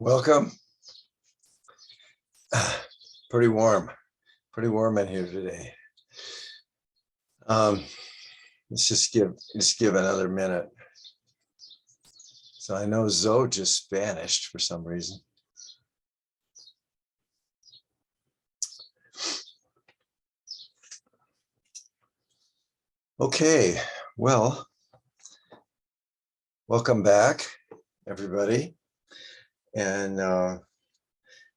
Welcome. Pretty warm in here today. Let's just give another minute. So I know Zoe just vanished for some reason. Okay, well, welcome back, everybody. And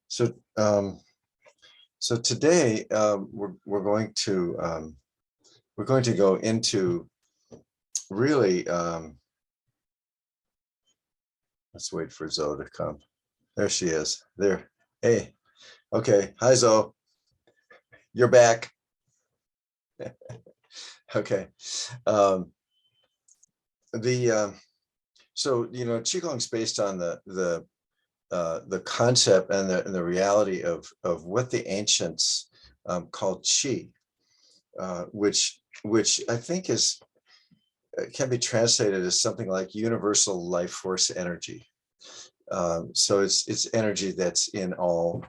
so today we're going to go into really. Let's wait for Zoe to come. There she is. There. Hey. Okay. Hi, Zoe. You're back. Okay. So Qigong's based on the concept and the reality of what the ancients called Qi, which I think can be translated as something like universal life force energy. So it's energy that's in all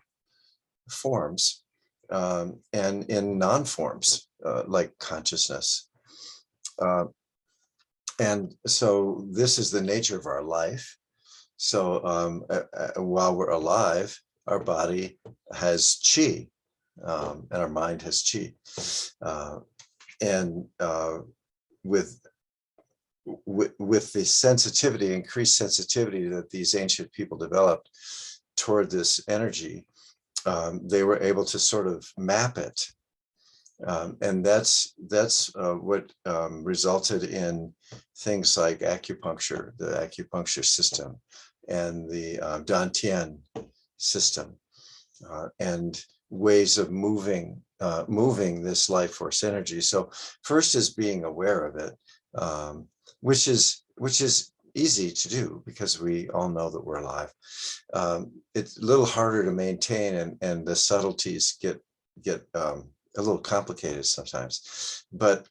forms and in non-forms like consciousness. And so this is the nature of our life. So while we're alive, our body has Qi and our mind has Qi. And with the sensitivity, increased sensitivity that these ancient people developed toward this energy, they were able to sort of map it. And that's what resulted in things like acupuncture, the acupuncture system, and the Dantian system, and ways of moving this life force energy. So first is being aware of it, which is easy to do because we all know that we're alive. It's a little harder to maintain, and the subtleties get a little complicated sometimes. But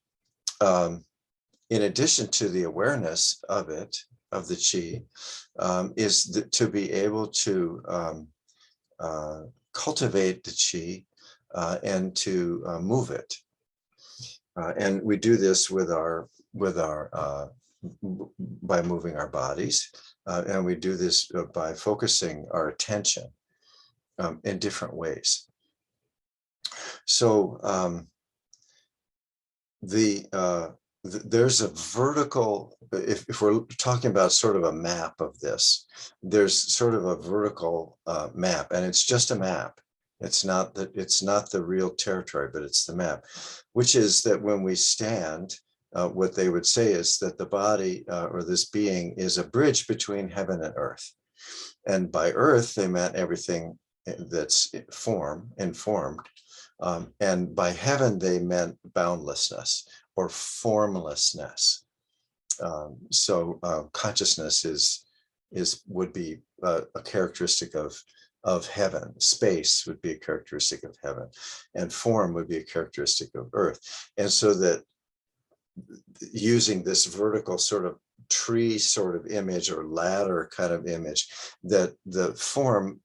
in addition to the awareness of it, of the Qi, is to be able to cultivate the Qi and to move it. And we do this by moving our bodies, and we do this by focusing our attention in different ways. So there's a vertical, if we're talking about sort of a map of this, there's sort of a vertical map, and it's just a map. It's not the real territory, but it's the map, which is that when we stand, what they would say is that the body or this being is a bridge between heaven and earth. And by earth, they meant everything that's informed. And by heaven, they meant boundlessness or formlessness. So consciousness would be a characteristic of heaven. Space would be a characteristic of heaven, and form would be a characteristic of earth. And so that using this vertical sort of tree sort of image or ladder kind of image, that the form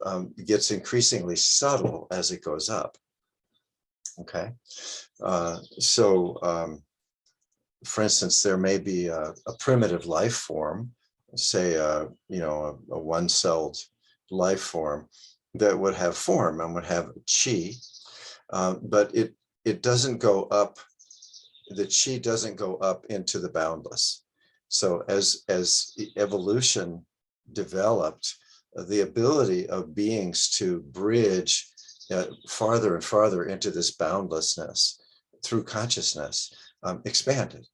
gets increasingly subtle as it goes up. Okay, so for instance, there may be a primitive life form, say a one-celled life form that would have form and would have Qi, but it doesn't go up. The Qi doesn't go up into the boundless. So as evolution developed, the ability of beings to bridge farther and farther into this boundlessness through consciousness expanded.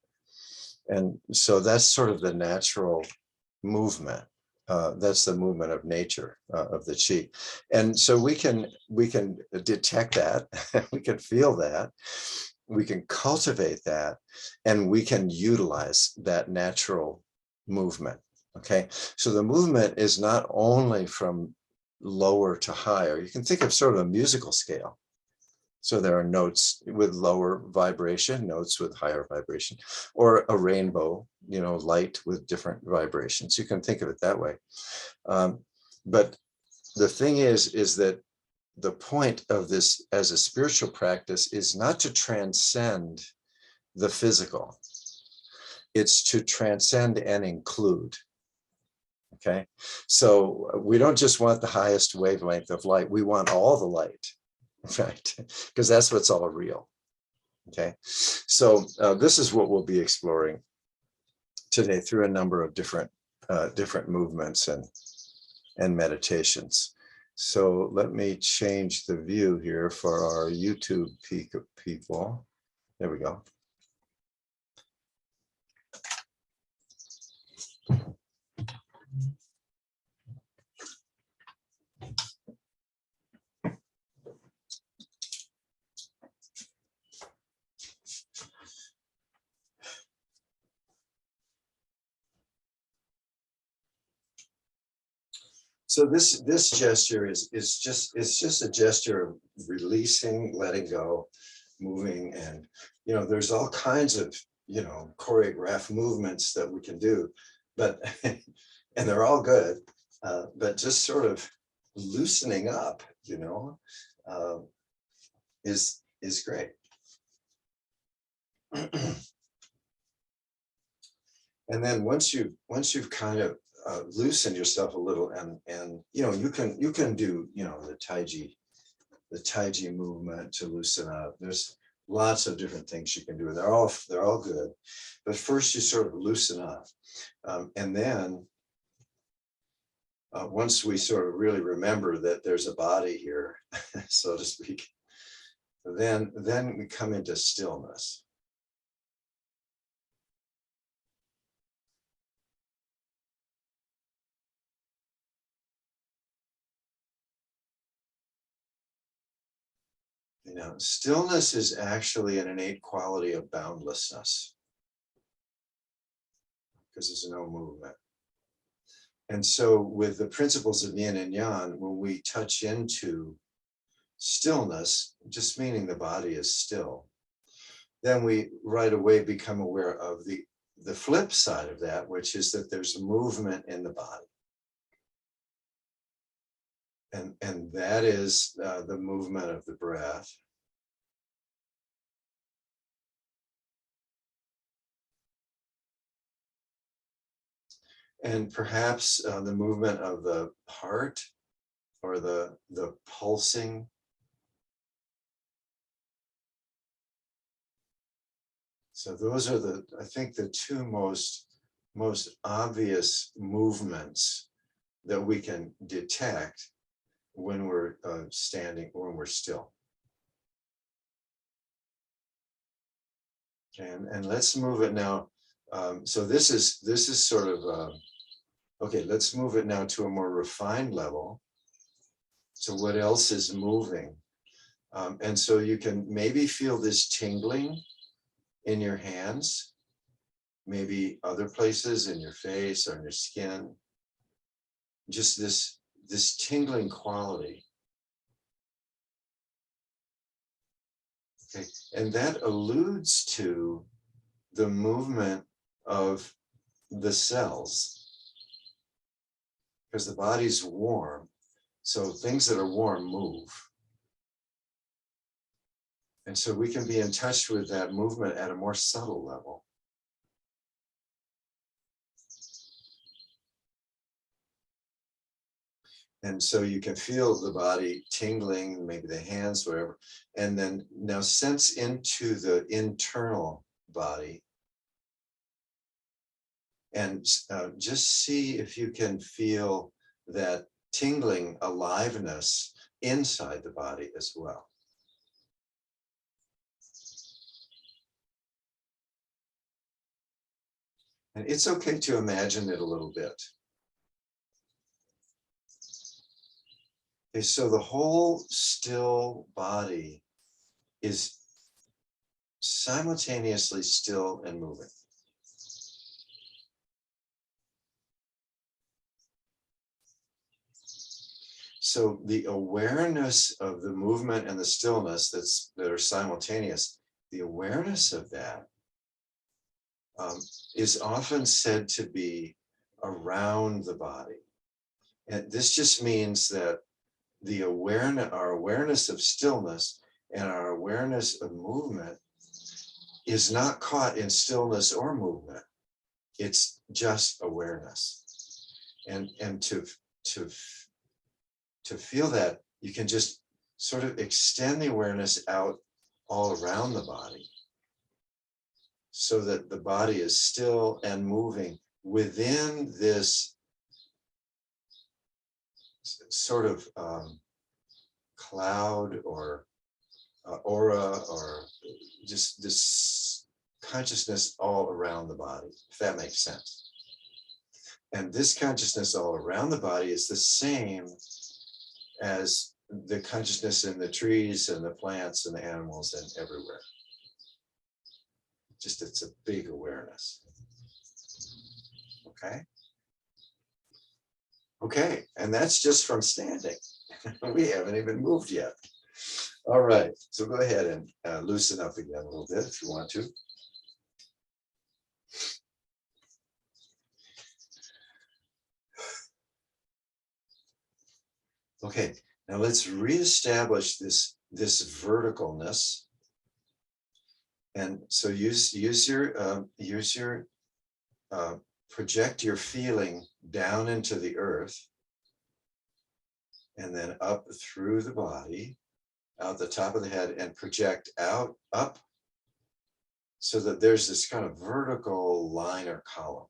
And so that's sort of the natural movement. That's the movement of nature, of the Qi. And so we can detect that, we can feel that, we can cultivate that, and we can utilize that natural movement. Okay, so the movement is not only from lower to higher. You can think of sort of a musical scale. So there are notes with lower vibration, notes with higher vibration, or a rainbow, light with different vibrations. You can think of it that way. But the thing is that the point of this as a spiritual practice is not to transcend the physical. It's to transcend and include. Okay, so we don't just want the highest wavelength of light, we want all the light, right? Because that's what's all real. Okay, so this is what we'll be exploring today through a number of different movements and meditations. So let me change the view here for our YouTube people. There we go. So this gesture is just a gesture of releasing, letting go, moving, and there's all kinds of choreographed movements that we can do, but and they're all good, but just sort of loosening up, is great. And then once you've kind of loosen yourself a little, and you can do the Tai Chi movement to loosen up. There's lots of different things you can do. They're all good, but first you sort of loosen up, and then once we sort of really remember that there's a body here, so to speak, then we come into stillness. Stillness is actually an innate quality of boundlessness, because there's no movement. And so with the principles of yin and yang, when we touch into stillness, just meaning the body is still, then we right away become aware of the flip side of that, which is that there's movement in the body. And that is the movement of the breath. And perhaps the movement of the heart, or the pulsing. So those are I think the two most obvious movements that we can detect when we're standing, when we're still. And let's move it now. So this is sort of okay. Let's move it now to a more refined level. So what else is moving? And so you can maybe feel this tingling in your hands, maybe other places in your face or in your skin. Just this tingling quality. Okay, and that alludes to the movement of the cells, because the body's warm. So things that are warm move. And so we can be in touch with that movement at a more subtle level. And so you can feel the body tingling, maybe the hands, whatever. And then now sense into the internal body. And just see if you can feel that tingling aliveness inside the body as well. And it's okay to imagine it a little bit. Okay, so the whole still body is simultaneously still and moving. So the awareness of the movement and the stillness that are simultaneous, the awareness of that is often said to be around the body. And this just means that the awareness, our awareness of stillness and our awareness of movement is not caught in stillness or movement. It's just awareness. And to feel that, you can just sort of extend the awareness out all around the body so that the body is still and moving within this sort of cloud or aura, or just this consciousness all around the body, if that makes sense. And this consciousness all around the body is the same as the consciousness in the trees and the plants and the animals and everywhere. Just it's a big awareness. Okay. Okay, and that's just from standing. We haven't even moved yet. All right, so go ahead and loosen up again a little bit if you want to. Okay, now let's reestablish this verticalness. And so use your project your feeling down into the earth, and then up through the body, out the top of the head, and project out, up, so that there's this kind of vertical line or column.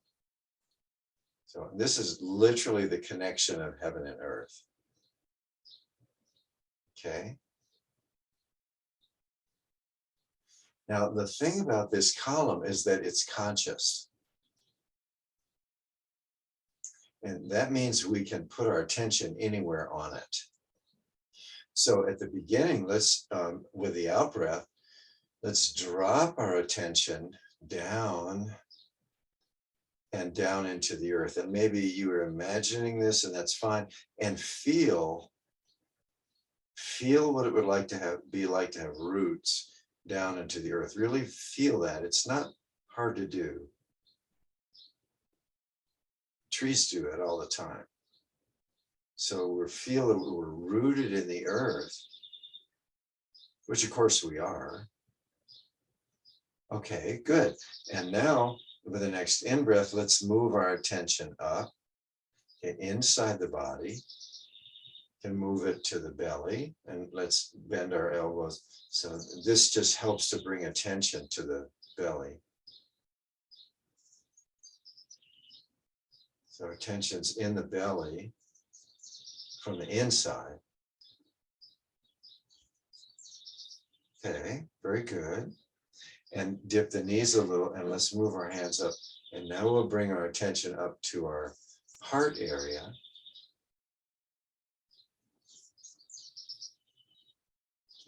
So this is literally the connection of heaven and earth. Okay. Now, the thing about this column is that it's conscious. And that means we can put our attention anywhere on it. So at the beginning, let's, with the out breath, let's drop our attention down and down into the earth. And maybe you are imagining this, and that's fine. And feel what it would be like to have roots down into the earth. Really feel that. It's not hard to do. Trees do it all the time. So we feel that we're rooted in the earth, which of course we are. Okay, good. And now with the next in-breath, let's move our attention up, okay, inside the body, and move it to the belly, and let's bend our elbows. So this just helps to bring attention to the belly. So our attention's in the belly from the inside. Okay, very good. And dip the knees a little, and let's move our hands up. And now we'll bring our attention up to our heart area.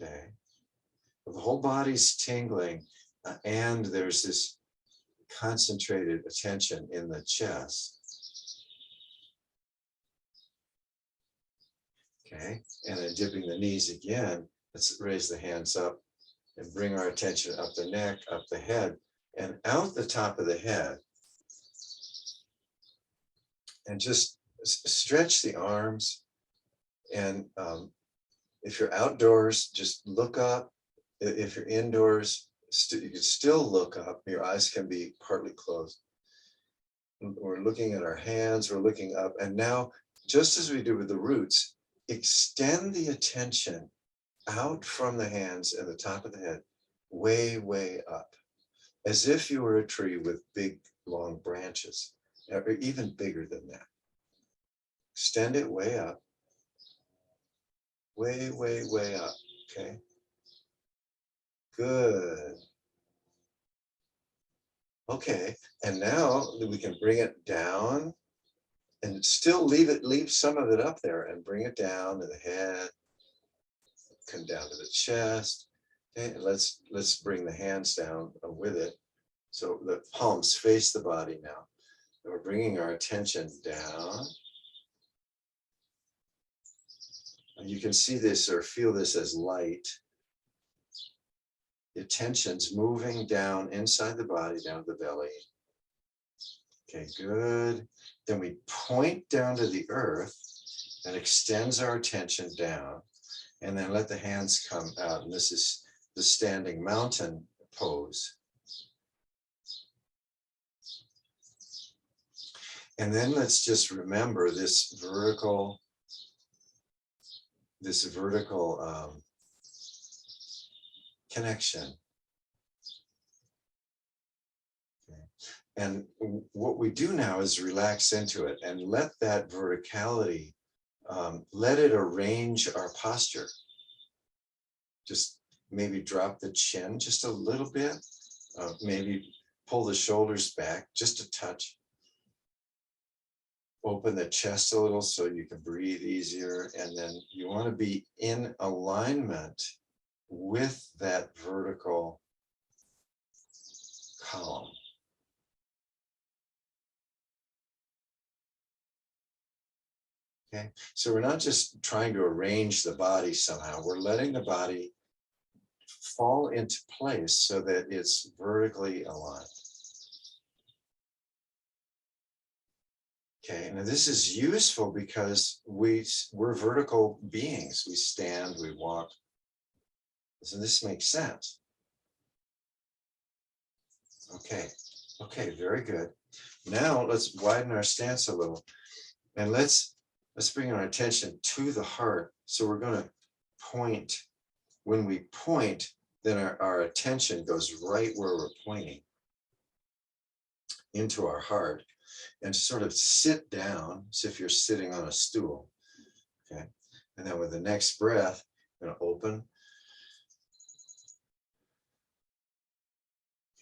Okay. The whole body's tingling, and there's this concentrated attention in the chest. Okay, and then dipping the knees again, let's raise the hands up and bring our attention up the neck, up the head, and out the top of the head. And just stretch the arms. And if you're outdoors, just look up. If you're indoors, you can still look up. Your eyes can be partly closed. We're looking at our hands, we're looking up. And now, just as we do with the roots, extend the attention out from the hands and the top of the head, way, way up, as if you were a tree with big, long branches, or even bigger than that. Extend it way up, way, way, way up, okay? Good. Okay, and now we can bring it down and still leave some of it up there and bring it down to the head, come down to the chest. Okay, let's bring the hands down with it. So the palms face the body now. And we're bringing our attention down. And you can see this or feel this as light. The attention's moving down inside the body, down to the belly. Okay, good. Then we point down to the earth and extends our attention down, and then let the hands come out. And this is the standing mountain pose. And then let's just remember this vertical connection. Okay. And what we do now is relax into it and let that verticality, let it arrange our posture. Just maybe drop the chin just a little bit, maybe pull the shoulders back just a touch. Open the chest a little so you can breathe easier. And then you want to be in alignment with that vertical column. Okay, so we're not just trying to arrange the body somehow. We're letting the body fall into place so that it's vertically aligned. Okay, and this is useful because we're vertical beings. We stand, we walk. So this makes sense. Okay, very good. Now let's widen our stance a little, and let's bring our attention to the heart. So we're going to point. When we point, then our attention goes right where we're pointing, into our heart, and sort of sit down as if you're sitting on a stool. Okay, and then with the next breath, I'm going to open.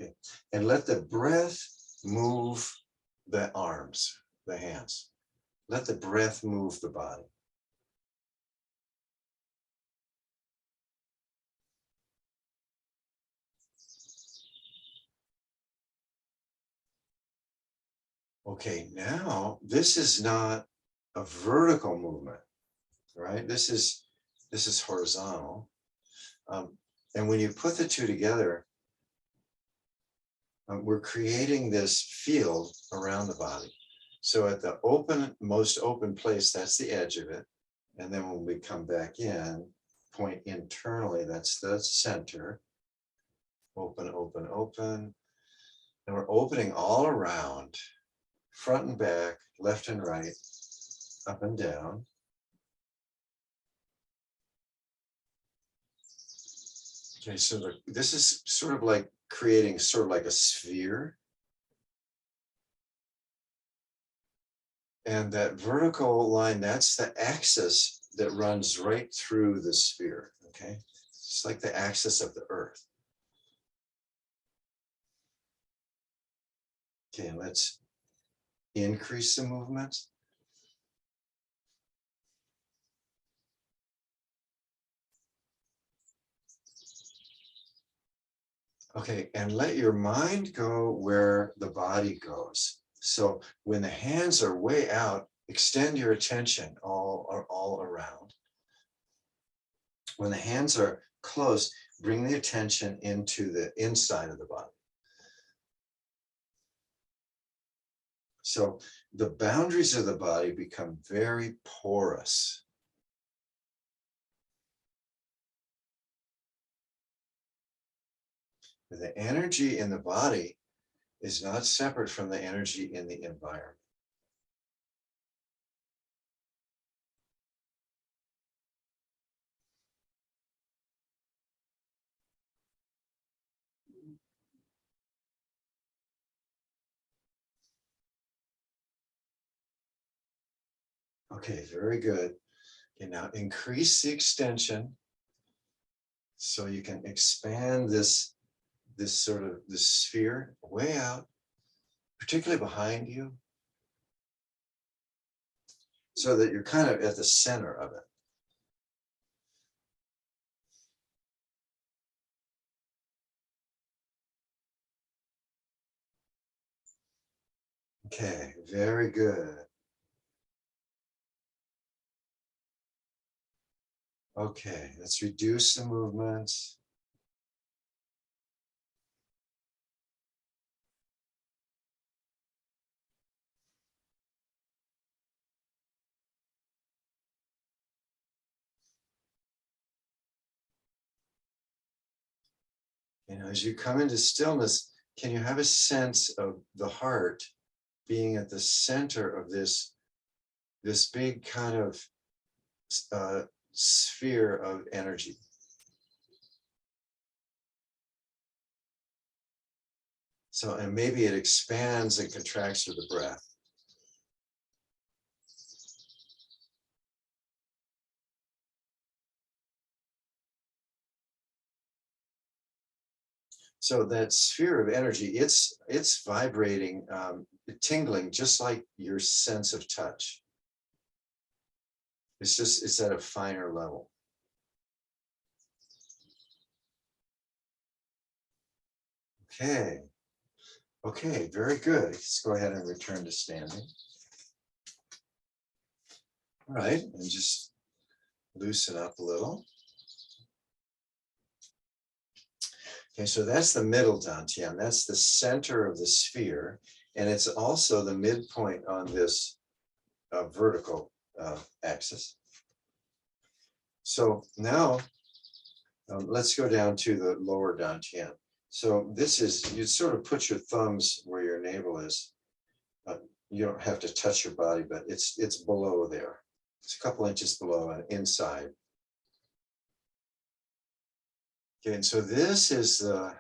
Okay, and let the breath move the arms, the hands. Let the breath move the body. Okay, now this is not a vertical movement, right? This is horizontal. And when you put the two together, we're creating this field around the body. So at the most open place, that's the edge of it. And then when we come back in, point internally, that's the center. Open, open, open. And we're opening all around, front and back, left and right, up and down. Okay, so this is sort of like creating sort of like a sphere. And that vertical line, that's the axis that runs right through the sphere, okay? It's like the axis of the earth. Okay, let's increase the movement. Okay, and let your mind go where the body goes. So when the hands are way out, extend your attention all around. When the hands are close, bring the attention into the inside of the body. So the boundaries of the body become very porous. The energy in the body is not separate from the energy in the environment. Okay, very good. Okay, now increase the extension so you can expand this sphere way out, particularly behind you, so that you're kind of at the center of it. Okay, very good. Okay, let's reduce the movements. As you come into stillness, can you have a sense of the heart being at the center of this big kind of sphere of energy? So, and maybe it expands and contracts with the breath. So that sphere of energy, it's vibrating, tingling, just like your sense of touch. It's at a finer level. Okay. Okay, very good. Let's go ahead and return to standing. All right, and just loosen up a little. Okay, so that's the middle dantian. That's the center of the sphere. And it's also the midpoint on this vertical axis. So now let's go down to the lower dantian. So this is, you sort of put your thumbs where your navel is. You don't have to touch your body, but it's below there. It's a couple inches below and inside. Okay, and so this is the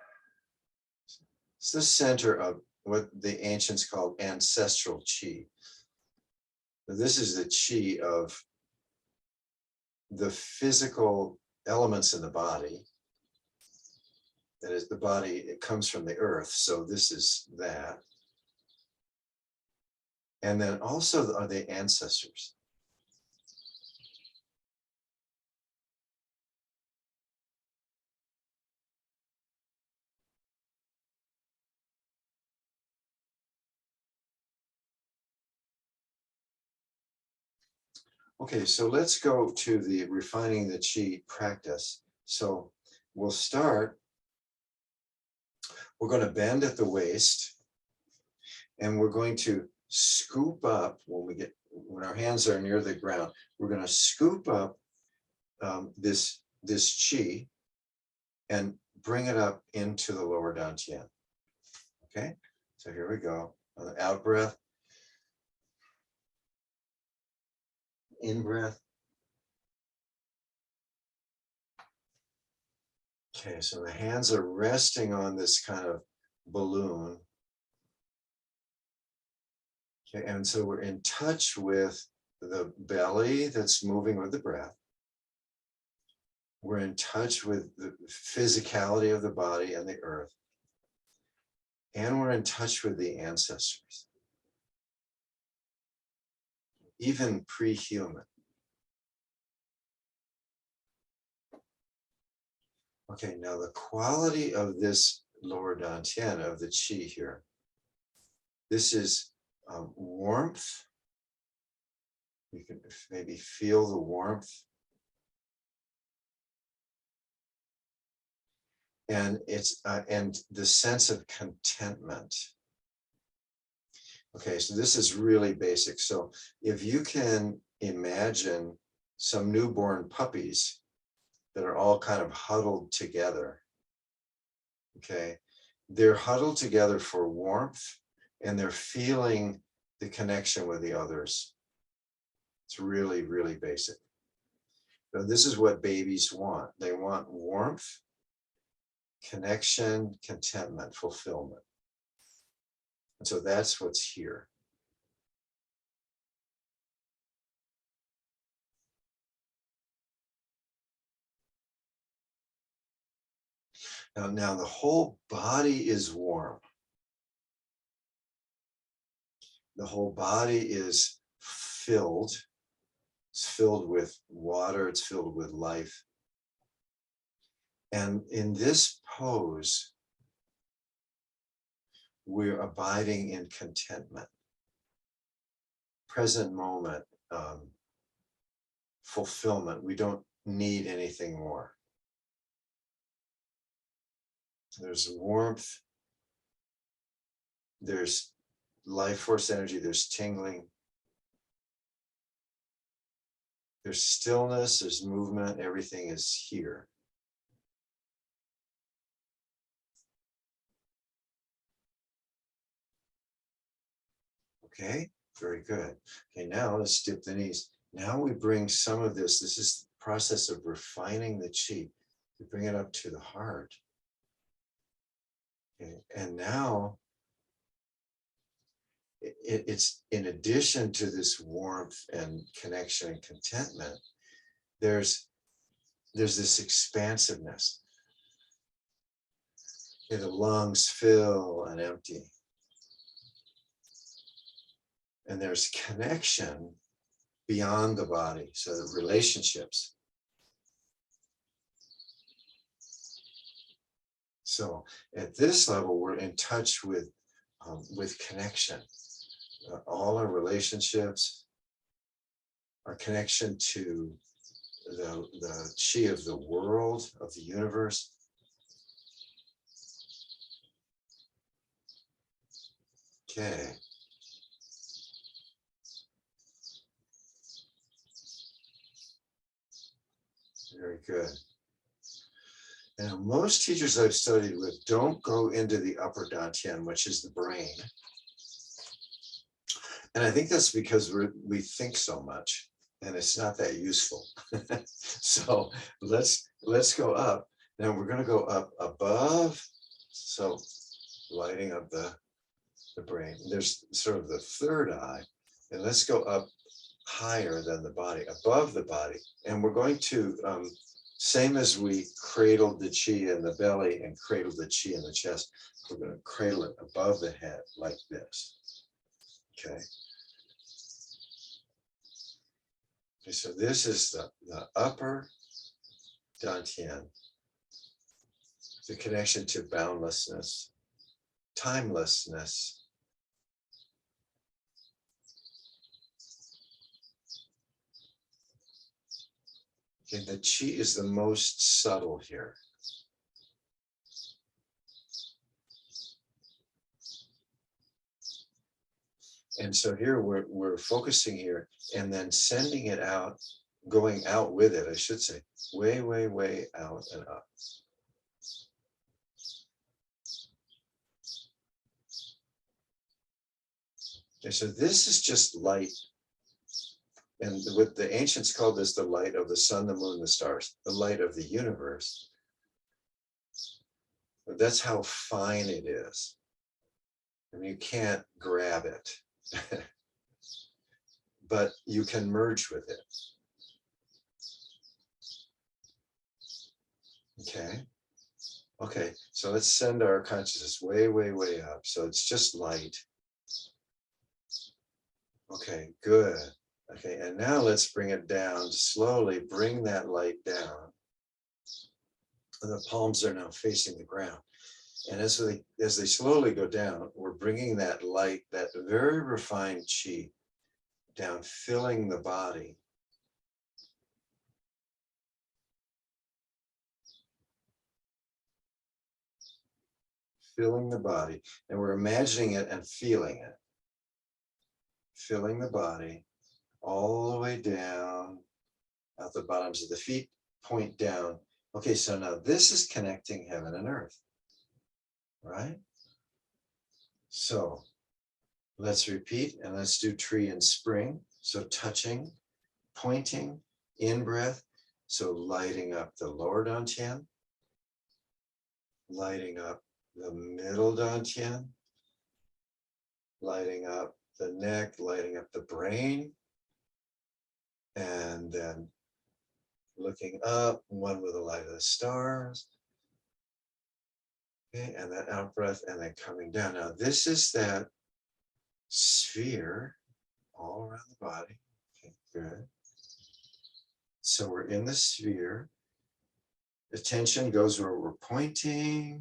center of what the ancients called ancestral qi. This is the qi of the physical elements in the body. That is, the body, it comes from the earth, so this is that. And then also are the ancestors. Okay, so let's go to the refining the qi practice. So we'll start, we're going to bend at the waist, and we're going to scoop up when our hands are near the ground, we're going to scoop up this qi and bring it up into the lower dantian. Okay, so here we go. On the out breath, in breath. Okay, so the hands are resting on this kind of balloon. Okay, and so we're in touch with the belly that's moving with the breath. We're in touch with the physicality of the body and the earth. And we're in touch with the ancestors, even pre-human. Okay, now the quality of this lower dantian, of the qi here, this is warmth. You can maybe feel the warmth. And it's and the sense of contentment. Okay, so this is really basic. So if you can imagine some newborn puppies that are all kind of huddled together, okay, they're huddled together for warmth, and they're feeling the connection with the others. It's really, really basic. So this is what babies want. They want warmth, connection, contentment, fulfillment. And so that's what's here. Now the whole body is warm. The whole body is filled. It's filled with water. It's filled with life. And in this pose, we're abiding in contentment, present moment, fulfillment. We don't need anything more. There's warmth, there's life force energy, there's tingling, there's stillness, there's movement, everything is here. Okay, very good. Okay, now let's dip the knees. Now we bring some of this. This is the process of refining the chi. We bring it up to the heart. Okay, and now it's in addition to this warmth and connection and contentment, there's this expansiveness. Okay, the lungs fill and empty. And there's connection beyond the body, so the relationships. So at this level, we're in touch with connection. All our relationships, our connection to the chi of the world, of the universe. Okay. Very good. Now, most teachers I've studied with don't go into the upper dantian, which is the brain. And I think that's because we think so much and it's not that useful. So let's go up. Now we're going to go up above. So lighting up the brain. There's sort of the third eye. And let's go up higher than the body, above the body. And we're going to, same as we cradled the chi in the belly and cradled the chi in the chest, we're going to cradle it above the head like this. Okay. Okay, so this is the upper dantian, the connection to boundlessness, timelessness. Okay, the chi is the most subtle here. And so here we're focusing here and then sending it out, going out with it, I should say, way, way, way out and up. Okay, so this is just light. And what the ancients called this the light of the sun, the moon, the stars, the light of the universe. But that's how fine it is. And you can't grab it. But you can merge with it. Okay. Okay, so let's send our consciousness way, way, way up. So it's just light. Okay, good. Okay, and now let's bring it down. Slowly bring that light down. And the palms are now facing the ground. And as they slowly go down, we're bringing that light, that very refined chi, down, filling the body. Filling the body. And we're imagining it and feeling it. Filling the body all the way down, out the bottoms of the feet, point down. Okay, so now this is connecting heaven and earth, right? So let's repeat and let's do tree and spring. So touching, pointing, in breath. So lighting up the lower dantian, lighting up the middle dantian, lighting up the neck, lighting up the brain, and then looking up, one with the light of the stars. Okay, and then out breath, and then coming down. Now this is that sphere all around the body. Okay, good. So we're in the sphere. Attention goes where we're pointing,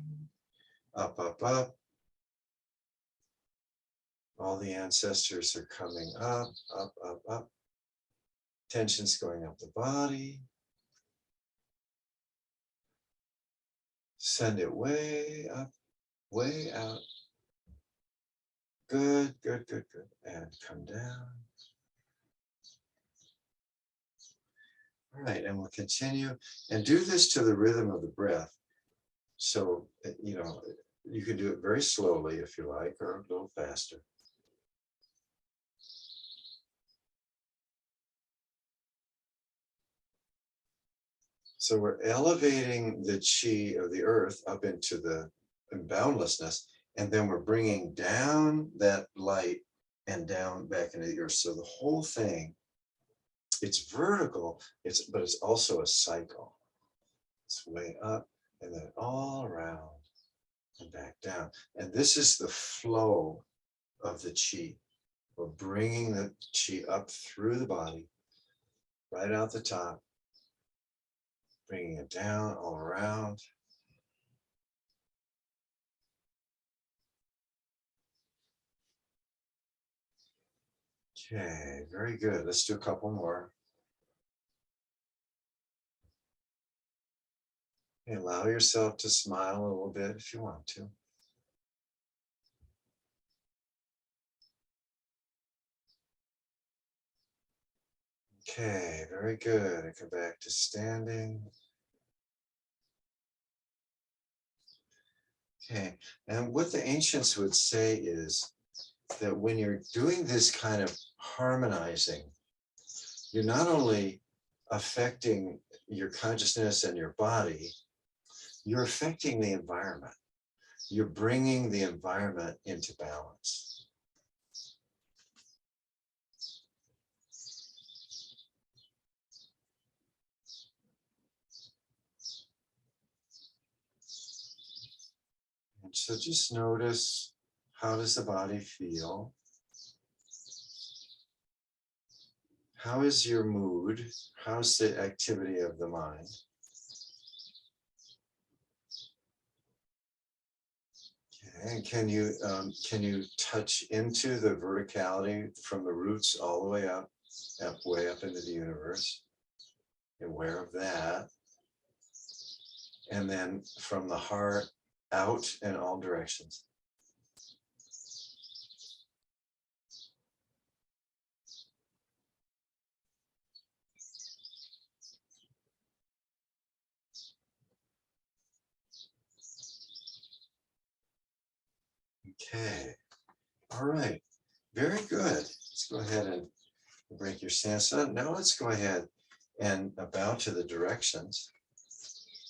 up, up, up. All the ancestors are coming up, up, up, up. Tension's going up the body. Send it way up, way out. Good, good, good, good. And come down. All right, and we'll continue and do this to the rhythm of the breath. So, you know, you can do it very slowly if you like, or a little faster. So we're elevating the chi of the earth up into the boundlessness, and then we're bringing down that light and down back into the earth. So the whole thing, it's vertical, but it's also a cycle. It's way up and then all around and back down. And this is the flow of the chi. We're bringing the chi up through the body, right out the top, bringing it down all around. Okay, very good. Let's do a couple more. And allow yourself to smile a little bit if you want to. Okay, very good. And come back to standing. Okay, and what the ancients would say is that when you're doing this kind of harmonizing, you're not only affecting your consciousness and your body, you're affecting the environment. You're bringing the environment into balance. And so just notice, how does the body feel? How is your mood? How's the activity of the mind? Okay, and can you touch into the verticality from the roots all the way up, way up into the universe? Aware of that. And then from the heart out in all directions. Okay, all right, very good. Let's go ahead and break your stance. Now let's go ahead and bow to the directions.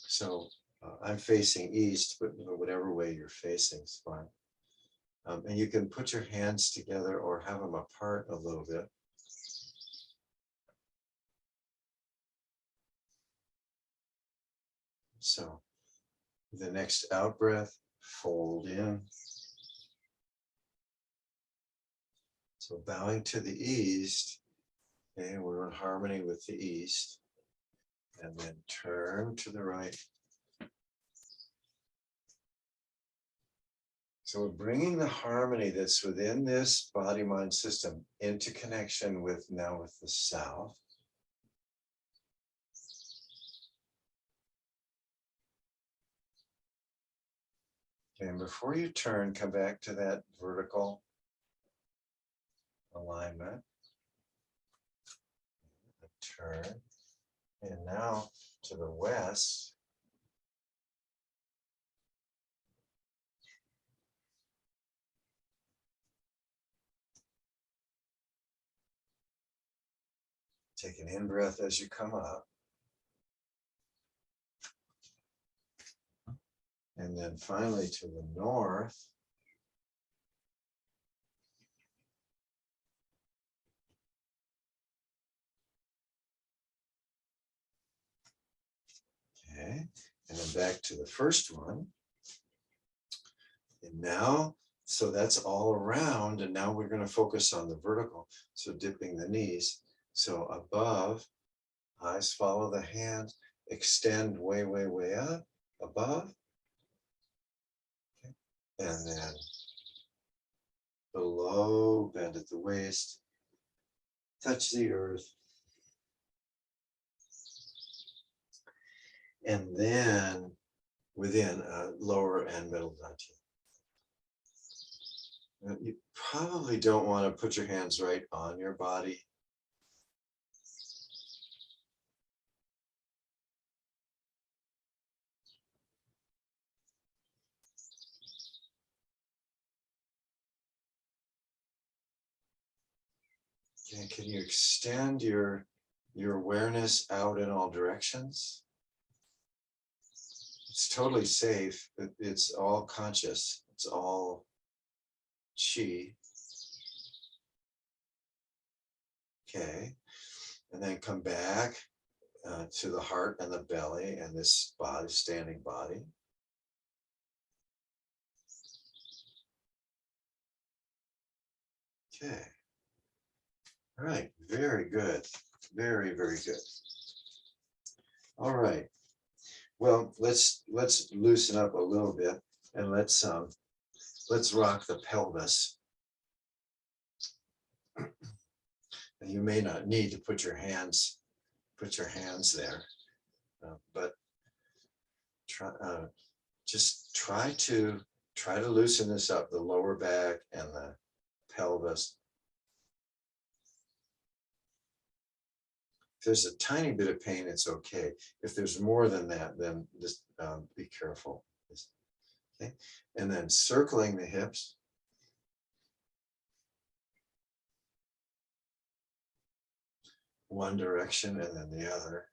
So I'm facing east, but whatever way you're facing is fine. And you can put your hands together or have them apart a little bit. So the next out breath, fold in. So bowing to the east, okay, we're in harmony with the east. And then turn to the right. So we're bringing the harmony that's within this body-mind system into connection with now with the south. And before you turn, come back to that vertical alignment. Turn. And now to the west. Take an in-breath as you come up. And then finally to the north. Okay, and then back to the first one. And now, so that's all around, and now we're going to focus on the vertical. So dipping the knees. So above, eyes follow the hand, extend way, way, way up, above. Okay. And then below, bend at the waist, touch the earth. And then within lower and middle dantian. You probably don't want to put your hands right on your body. Okay, can you extend your awareness out in all directions? It's totally safe. It's all conscious. It's all chi. Okay. And then come back to the heart and the belly and this body, standing body. Okay. All right. Very good. Very, very good. All right. Well, let's loosen up a little bit and let's rock the pelvis. And you may not need to put your hands there, but just try to loosen this up, the lower back and the pelvis. If there's a tiny bit of pain, it's okay. If there's more than that, then just be careful. Okay, and then circling the hips. One direction and then the other.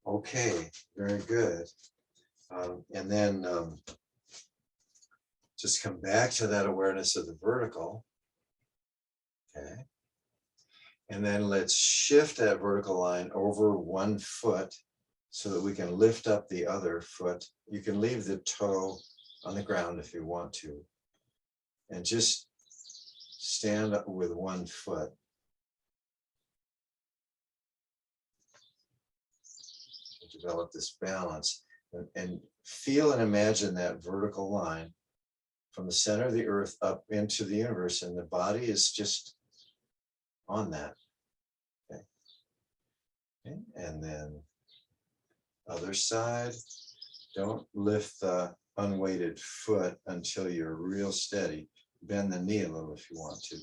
Okay, very good. And then just come back to that awareness of the vertical. Okay. And then let's shift that vertical line over 1 foot so that we can lift up the other foot. You can leave the toe on the ground if you want to. And just stand up with 1 foot. Develop this balance and feel and imagine that vertical line from the center of the earth up into the universe, and the body is just on that. Okay. Okay. And then other side, don't lift the unweighted foot until you're real steady. Bend the knee a little if you want to,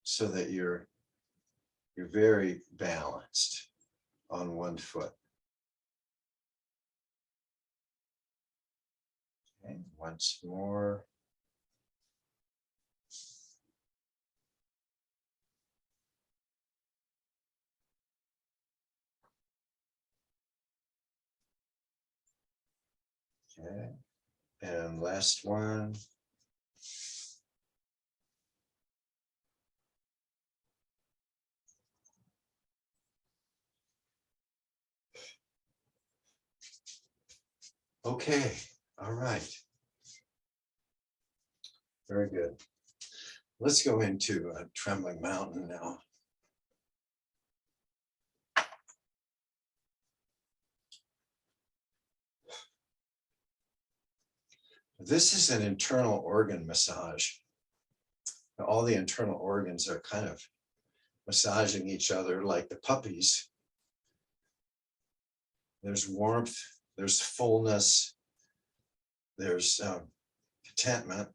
so that you're very balanced on 1 foot. Okay, once more. Okay, and last one. Okay, all right. Very good. Let's go into a trembling mountain now. This is an internal organ massage. All the internal organs are kind of massaging each other like the puppies. There's warmth, there's fullness, there's contentment.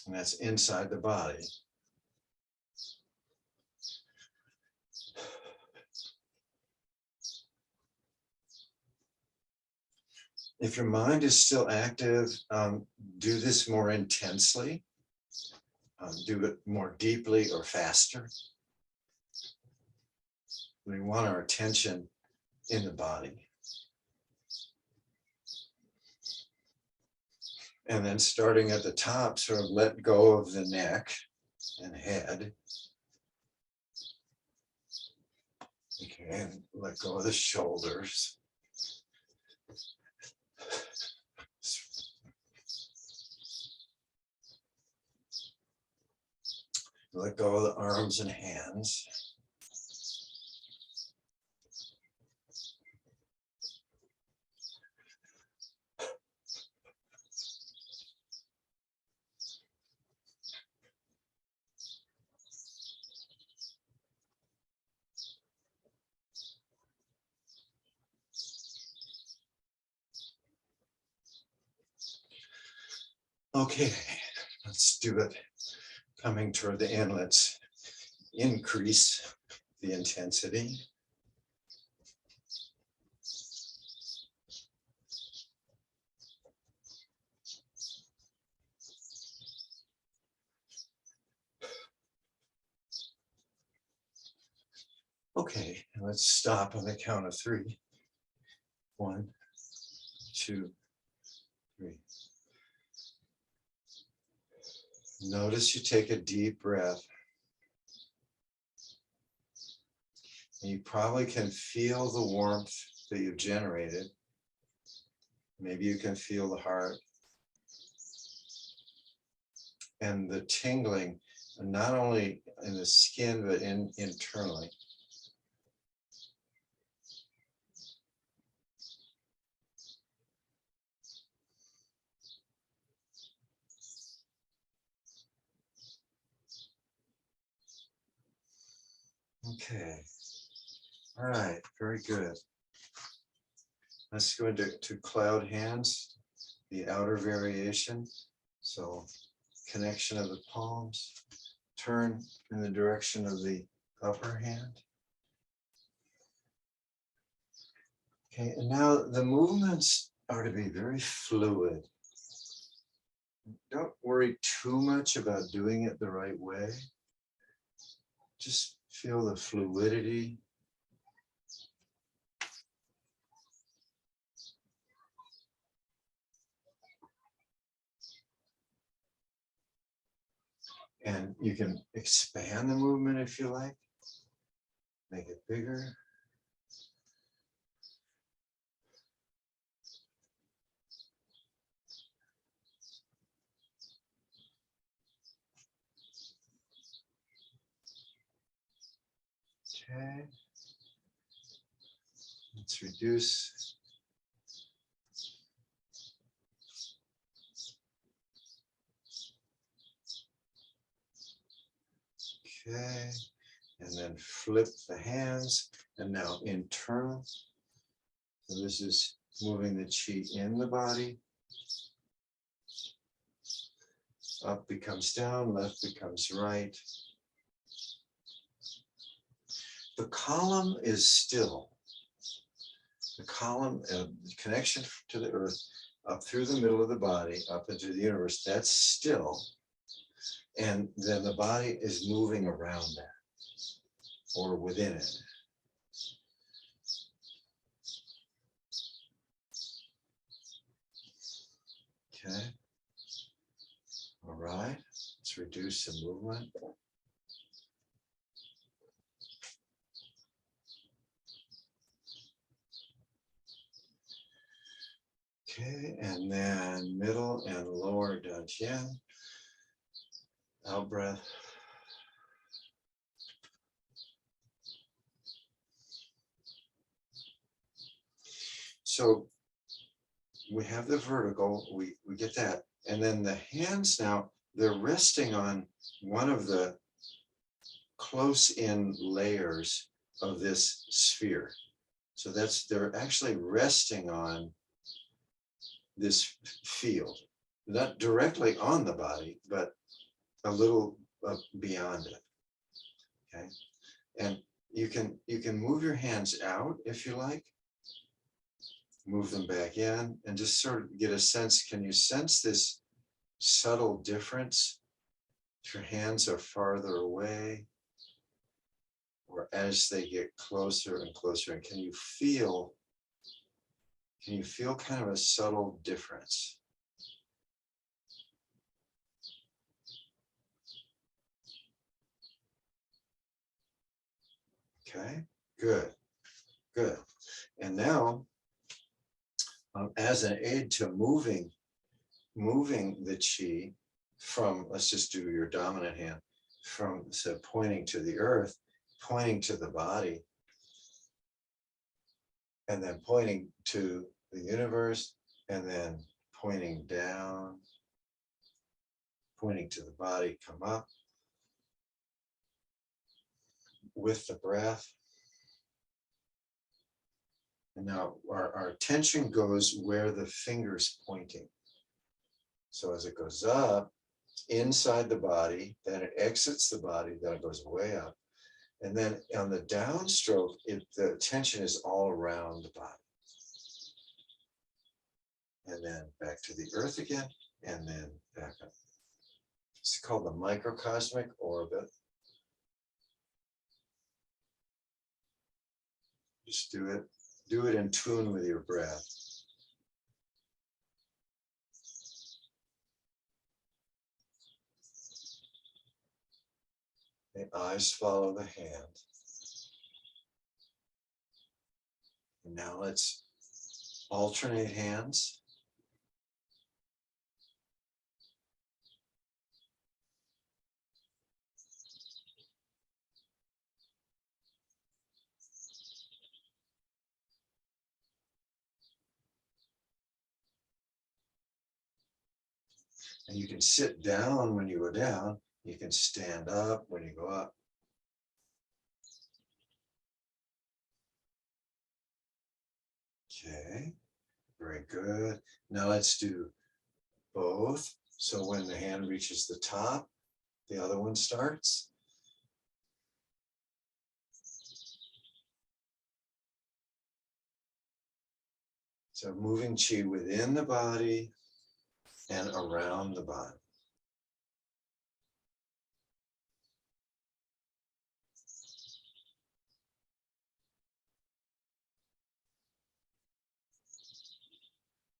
And that's inside the body. If your mind is still active, do this more intensely. Do it more deeply or faster. We want our attention in the body. And then starting at the top, sort of let go of the neck and head. Okay, and let go of the shoulders. Let go of the arms and hands. Okay, let's do it. Coming toward the end, let's increase the intensity. Okay, let's stop on the count of 3. 1, 2, 3. Notice you take a deep breath. And you probably can feel the warmth that you've generated. Maybe you can feel the heart. And the tingling, not only in the skin, but internally. Okay. All right, very good. Let's go into cloud hands, the outer variation. So connection of the palms, turn in the direction of the upper hand. Okay, and now the movements are to be very fluid. Don't worry too much about doing it the right way. Just feel the fluidity. And you can expand the movement if you like. Make it bigger. Okay. Let's reduce. Okay. And then flip the hands. And now internal. So this is moving the chi in the body. Up becomes down, left becomes right. The column is still. The column, connection to the earth, up through the middle of the body, up into the universe, that's still. And then the body is moving around that or within it. Okay. All right. Let's reduce the movement. Okay, and then middle and lower dantian. Out breath. So we have the vertical, we get that. And then the hands now, they're resting on one of the close-in layers of this sphere. So they're actually resting on this field, not directly on the body, but a little beyond it. Okay, and you can move your hands out if you like. Move them back in and just sort of get a sense. Can you sense this subtle difference? If your hands are farther away, or as they get closer and closer, and can you feel kind of a subtle difference? Okay, good, good. And now, as an aid to moving the chi from, let's just do your dominant hand, from, so pointing to the earth, pointing to the body, and then pointing to the universe, and then pointing down, pointing to the body, come up with the breath. And now our attention goes where the finger's pointing. So as it goes up, inside the body, then it exits the body, then it goes way up. And then on the downstroke, the tension is all around the body. And then back to the earth again, and then back up. It's called the microcosmic orbit. Just do it in tune with your breath. The eyes follow the hand. And now let's alternate hands. And you can sit down when you go down. You can stand up when you go up. Okay, very good. Now let's do both. So when the hand reaches the top, the other one starts. So moving chi within the body and around the body.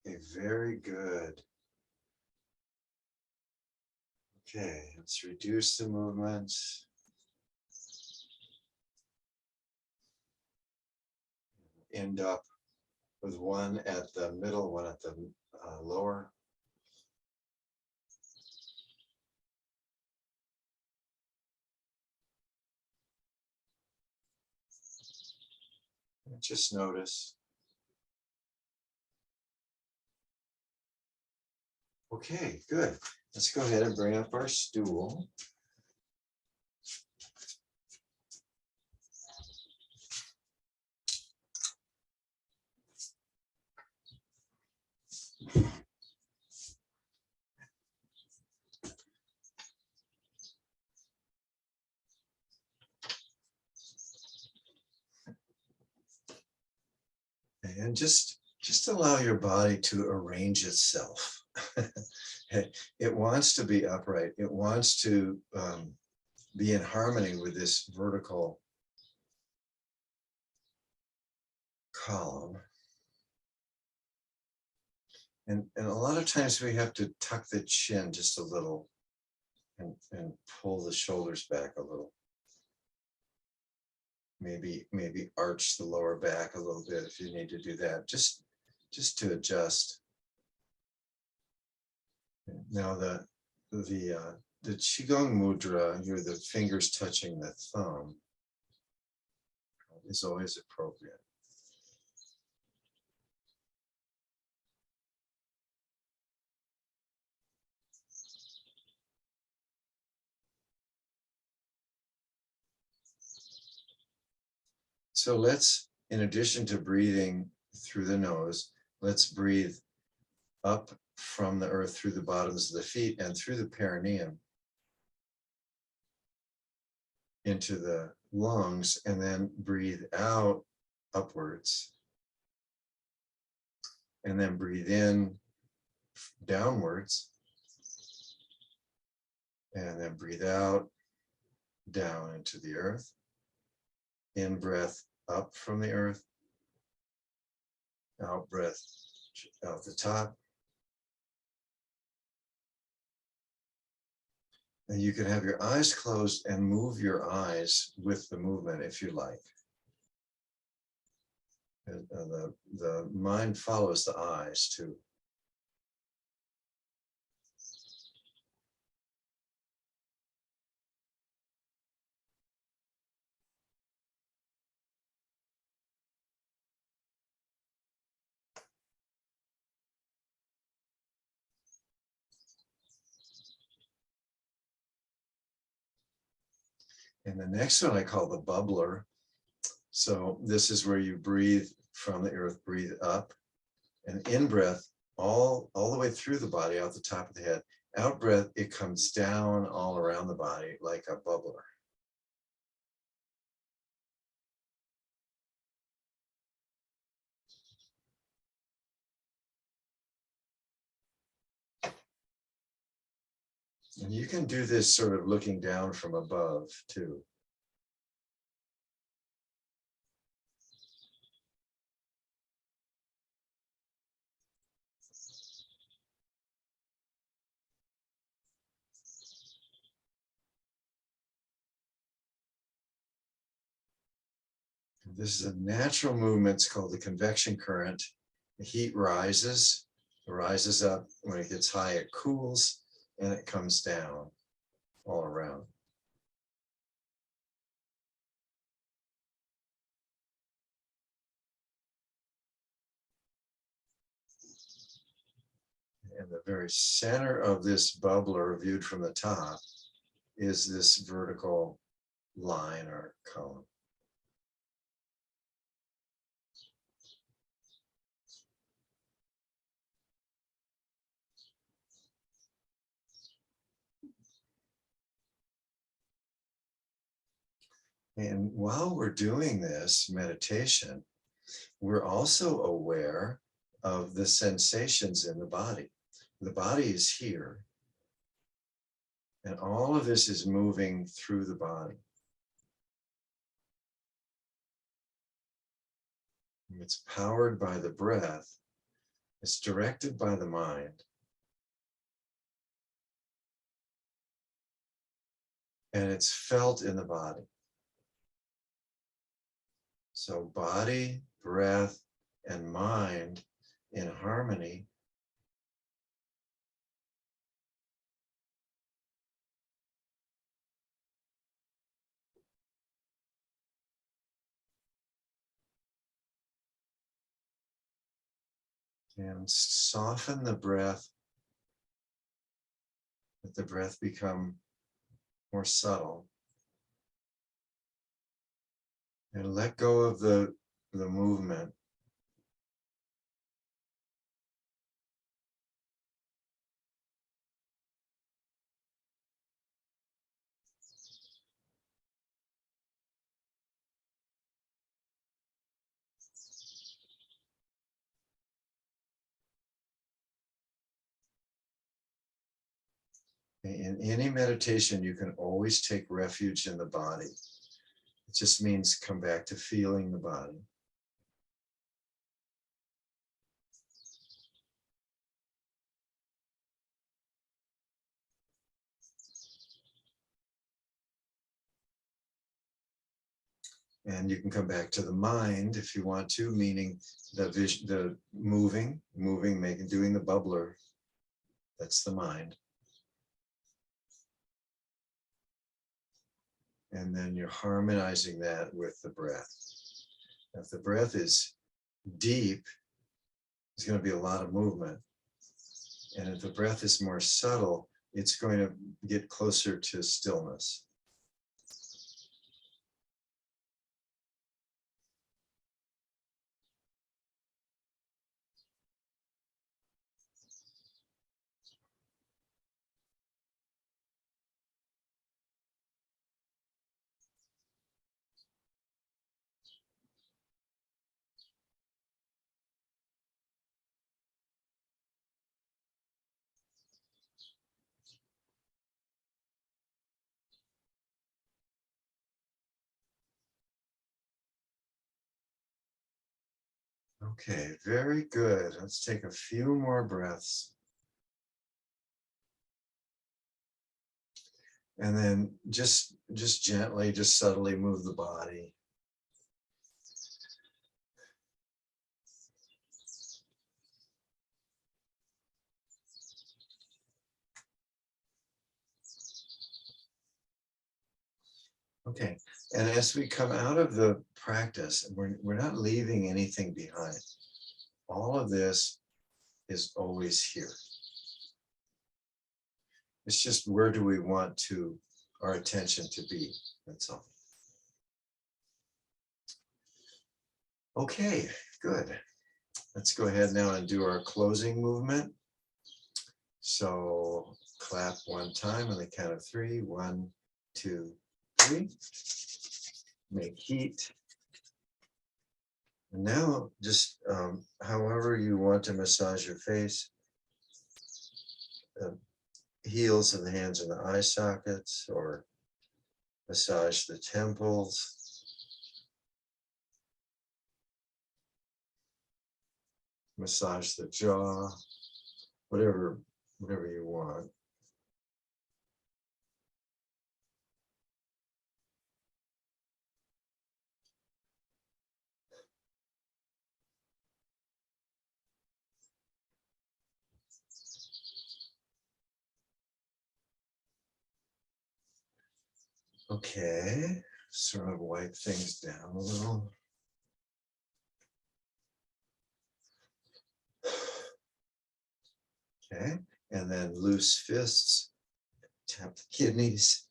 Okay, very good. Okay, let's reduce the movements. End up with one at the middle, one at the lower. And just notice. Okay, good. Let's go ahead and bring up our stool. And just allow your body to arrange itself. It wants to be upright. It wants to be in harmony with this vertical column. And a lot of times we have to tuck the chin just a little and pull the shoulders back a little. Maybe arch the lower back a little bit if you need to do that, just to adjust. Now the Qigong mudra, you're the fingers touching the thumb, is always appropriate. So let's, in addition to breathing through the nose, let's breathe up from the earth through the bottoms of the feet and through the perineum into the lungs, and then breathe out upwards. And then breathe in downwards. And then breathe out down into the earth. In breath up from the earth. Out breath out the top. And you can have your eyes closed and move your eyes with the movement if you like. And the mind follows the eyes too. And the next one I call the bubbler. So this is where you breathe from the earth, breathe up, and in breath, all the way through the body, out the top of the head. Out breath, it comes down all around the body like a bubbler. And you can do this sort of looking down from above too. This is a natural movement. It's called the convection current. The heat rises, it rises up. When it gets high, it cools, and it comes down all around. And the very center of this bubbler, viewed from the top, is this vertical line or cone. And while we're doing this meditation, we're also aware of the sensations in the body. The body is here, and all of this is moving through the body. It's powered by the breath. It's directed by the mind. And it's felt in the body. So body, breath, and mind in harmony can soften the breath, let the breath become more subtle, and let go of the movement. In any meditation, you can always take refuge in the body. It just means come back to feeling the body. And you can come back to the mind if you want to, meaning the vision, the moving, making, doing the bubbler. That's the mind. And then you're harmonizing that with the breath. If the breath is deep, there's going to be a lot of movement. And if the breath is more subtle, it's going to get closer to stillness. Okay, very good. Let's take a few more breaths. And then just gently, just subtly move the body. Okay, and as we come out of the practice, we're not leaving anything behind. All of this is always here. It's just where do we want our attention to be, that's all. Okay, good. Let's go ahead now and do our closing movement. So clap one time on the count of 3. 1, 2, 3. Make heat. And now just however you want to massage your face, heels of the hands in the eye sockets, or massage the temples. Massage the jaw, whatever you want. Okay, sort of wipe things down a little. Okay, and then loose fists, tap the kidneys.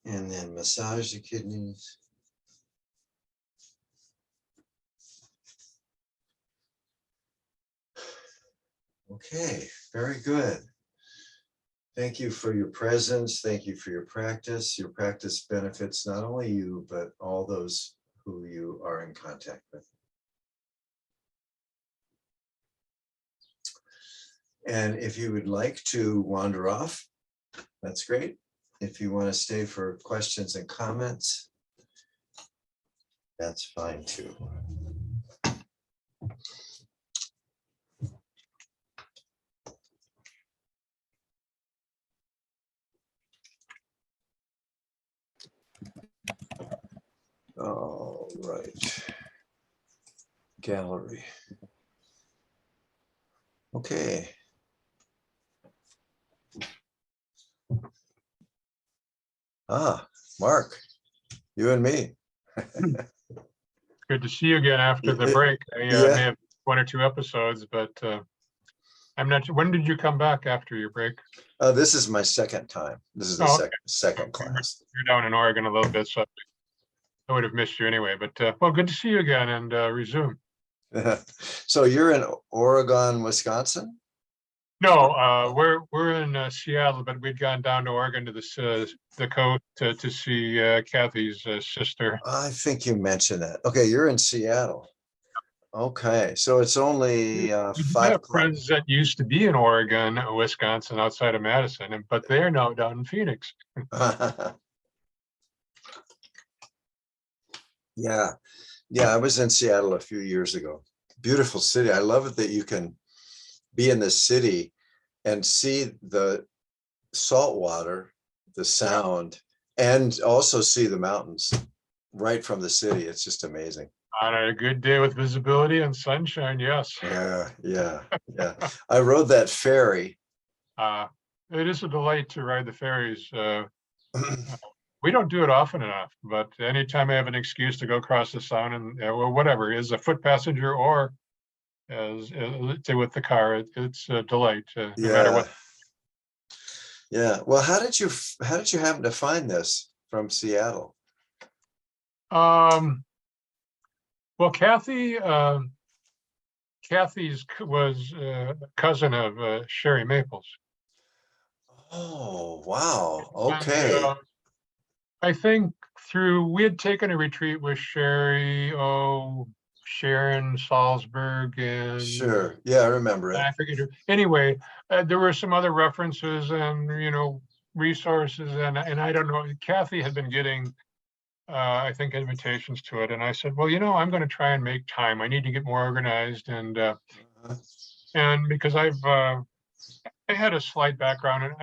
And then massage the kidneys. Okay, very good. Thank you for your presence. Thank you for your practice. Your practice benefits not only you, but all those who you are in contact with. And if you would like to wander off, that's great. If you want to stay for questions and comments, that's fine too. All right. Gallery. Okay. Ah, Mark, you and me. Good to see you again after the break. I may have 1 or 2 episodes, but I'm not sure. When did you come back after your break? This is my second time. This is the second class. You're down in Oregon a little bit, so I would have missed you anyway. But well, good to see you again and resume. So you're in Oregon, Wisconsin? No, we're in Seattle, but we'd gone down to Oregon to the coast to see Kathy's sister. I think you mentioned that. Okay, you're in Seattle. Okay, so it's only 5 o'clock. Friends that used to be in Oregon, Wisconsin, outside of Madison, but they're now down in Phoenix. Yeah, I was in Seattle a few years ago. Beautiful city. I love it that you can be in the city and see the salt water, the sound, and also see the mountains right from the city. It's just amazing. On a good day with visibility and sunshine, yes. Yeah. I rode that ferry. It is a delight to ride the ferries. We don't do it often enough, but anytime I have an excuse to go across the sound and or whatever, as a foot passenger or as say with the car, it's a delight no matter what. Yeah. Well, how did you happen to find this from Seattle? Well, Kathy's was a cousin of Sherry Maples. Oh, wow. Okay. And, I think we had taken a retreat with Sherry, Sharon Salzberg, and sure. Yeah, I remember it. I forget her. Anyway, there were some other references and resources, and I don't know. Kathy had been getting, I think, invitations to it, and I said, well, I'm going to try and make time. I need to get more organized, and because I had a slight background, and